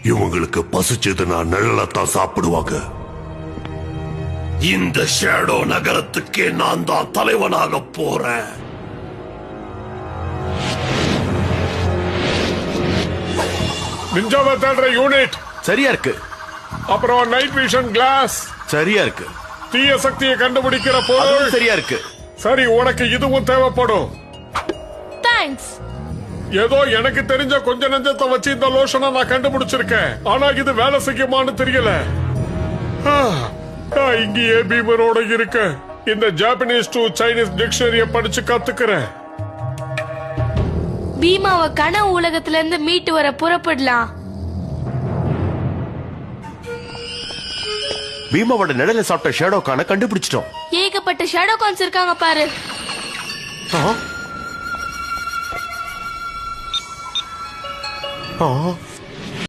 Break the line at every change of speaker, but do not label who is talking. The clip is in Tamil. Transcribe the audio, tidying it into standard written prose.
இவங்களுக்கு பசிச்சதுன்னா நிழலத்தான் சாப்பிடுவாங்க. இந்த ஷேடோ நகரத்துக்கே நான் தான் தலைவனாக போறேன்.
நிஞ்சாவை தேடுற யூனிட்
சரியா இருக்கு.
அப்புறம் நைட் விஷன் கிளாஸ்
சரியா இருக்கு.
தீய சக்தியை கண்டுபிடிக்கிற பொருள்
சரியா இருக்கு.
சரி, உனக்கு இதுவும் தேவைப்படும்.
தேங்க்ஸ்.
ஏதோ எனக்கு தெரிஞ்ச கொஞ்ச நெஞ்சத்தை வச்சு இந்த லோஷனை நான் கண்டுபிடிச்சிருக்கேன். ஆனா இது வேலை செய்யுமான்னு தெரியல. நான் இங்கேயே பீமரோட இருக்க இந்த ஜாப்பனீஸ் டு சைனீஸ் டிக்ஷனரிய படிச்சு கத்துக்கிறேன்.
பீமாவை கனவு உலகத்துல இருந்து மீட்டு வர புறப்படலாம்.
பீமாவோட நிழல சாப்பிட்ட ஷேடோக்கான கண்டுபிடிச்சிட்டோம்.
ஏகப்பட்ட ஷேடோ கான்ஸ் இருக்காங்க பாரு.
ஆ